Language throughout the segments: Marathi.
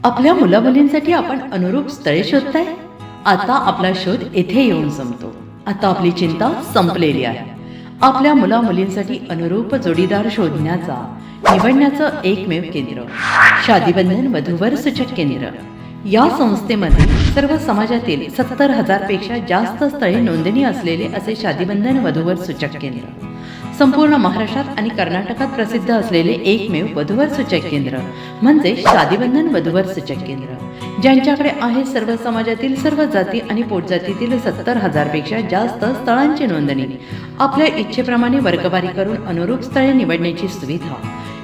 आपल्या मुलामुलींसाठी आपण अनुरूप स्थळे शोधताय? आता आपला शोध येथे येऊन संपतो. आता आपली चिंता संपलेली आहे. आपल्या मुलामुलींसाठी अनुरूप जोडीदार शोधण्याचा निवडण्याचं एकमेव केंद्र शादीबंधन वधूवर सूचक केंद्र. या संस्थेमध्ये सर्व समाजातील 70,000 पेक्षा जास्त स्थळे नोंदणी असलेले असे शादीबंधन वधूवर सूचक केंद्र. संपूर्ण महाराष्ट्रात आणि कर्नाटकात प्रसिद्ध असलेले एकमेव वधूवर सूचक केंद्र म्हणजे शादीबंधन वधूवर सूचक केंद्र, ज्यांच्याकडे आहे सर्व समाजातील सर्व जाती आणि पोटजातीतील 70,000 पेक्षा जास्त स्थळांची नोंदणी. आपल्या इच्छेप्रमाणे वर्गवारी करून अनुरूप स्थळे निवडण्याची सुविधा.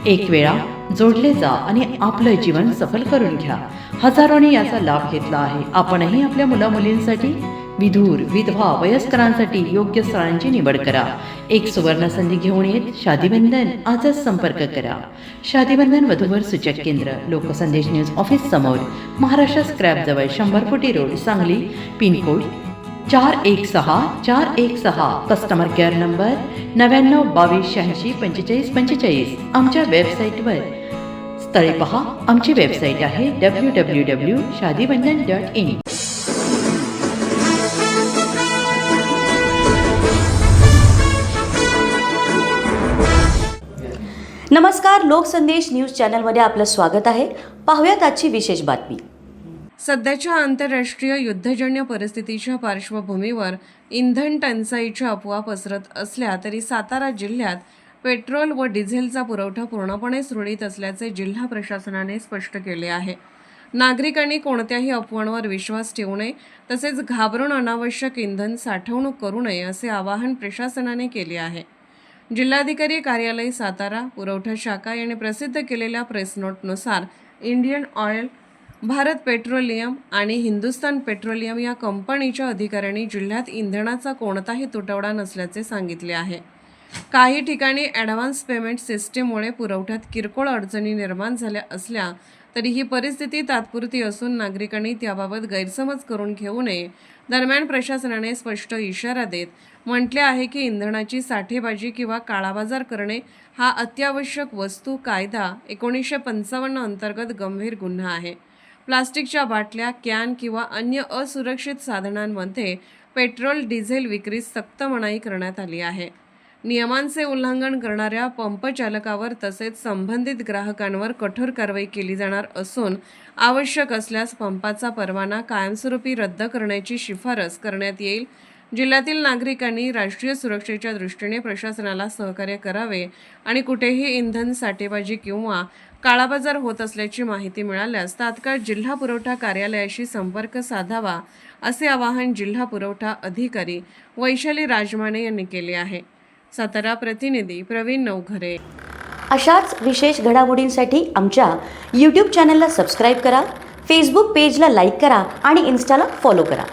एक वेळा जोडले जा आणि आपलं जीवन सफल करून घ्या. हजारोंनी याचा लाभ घेतला आहे. आपणही आपल्या मुलामुलींसाठी, विधूर, विधवा, वयस्करांसाठी योग्य स्थळांची निवड करा. एक सुवर्ण संधी घेऊन येत शादीबंधन. आजच संपर्क करा. शादीबंधन वधूवर सूचक केंद्र, लोकसंदेश न्यूज ऑफिस समोर, महाराष्ट्र स्क्रॅप जवळ, 100 फुटी road, Sangli. Pincode 416416. Customer care number 9922864545. आमच्या वेबसाईटवर स्थळे पहा. आमची वेबसाईट आहे www.shadibandhan.in. नमस्कार, लोकसंदेश न्यूज चॅनलमध्ये आपलं स्वागत आहे. पाहूयात आजची विशेष बातमी. सध्याच्या आंतरराष्ट्रीय युद्धजन्य परिस्थितीच्या पार्श्वभूमीवर इंधन टंचाईच्या अफवा पसरत असल्या तरी सातारा जिल्ह्यात पेट्रोल व डिझेलचा पुरवठा पूर्णपणे सुरळीत असल्याचे जिल्हा प्रशासनाने स्पष्ट केले आहे. नागरिकांनी कोणत्याही अफवांवर विश्वास ठेवू नये, तसेच घाबरून अनावश्यक इंधन साठवणूक करू नये असे आवाहन प्रशासनाने केले आहे. जिल्हाधिकारी कार्यालय सातारा, पुरवठा शाखा यांनी प्रसिद्ध केलेल्या प्रेस नोटनुसार इंडियन ऑइल, भारत पेट्रोलियम आणि हिंदुस्तान पेट्रोलियम या कंपनीच्या अधिकाऱ्यांनी जिल्ह्यात इंधनाचा कोणताही तुटवडा नसल्याचे सांगितले आहे. काही ठिकाणी ॲडव्हान्स पेमेंट सिस्टीममुळे पुरवठ्यात किरकोळ अडचणी निर्माण झाल्या असल्या तरी ही परिस्थिती तात्पुरती असून नागरिकांनी त्याबाबत गैरसमज करून घेऊ नये. दरम्यान प्रशासनाने स्पष्ट इशारा देत म्हटले आहे की इंधनाची साठेबाजी किंवा काळाबाजार करणे हा अत्यावश्यक वस्तू कायदा 1955 अंतर्गत गंभीर गुन्हा आहे. प्लास्टिकच्या बाटल्या, कॅन किंवा अन्य असुरक्षित साधनांमध्ये पेट्रोल, डिझेल विक्रीस सक्त मनाई करण्यात आली आहे. नियमांचे उल्लंघन करणाऱ्या पंप चालकावर तसेच संबंधित ग्राहकांवर कठोर कारवाई केली जाणार असून आवश्यक असल्यास पंपाचा परवाना कायमस्वरूपी रद्द करण्याची शिफारस करण्यात येईल. जिल्ह्यातील नागरिकांनी राष्ट्रीय सुरक्षेच्या दृष्टीने प्रशासनाला सहकार्य करावे आणि कुठेही इंधन साठेबाजी किंवा काळाबाजार होत असल्याची माहिती मिळाल्यास तात्काळ जिल्हा पुरवठा कार्यालयाशी संपर्क साधावा, असे आवाहन जिल्हा पुरवठा अधिकारी वैशाली राजमाने यांनी केले आहे. सातारा प्रतिनिधी प्रवीण नवघरे. अशाच विशेष घडामोडींसाठी आमच्या यूट्यूब चॅनलला सबस्क्राईब करा, फेसबुक पेजला लाईक करा आणि इन्स्टाला फॉलो करा.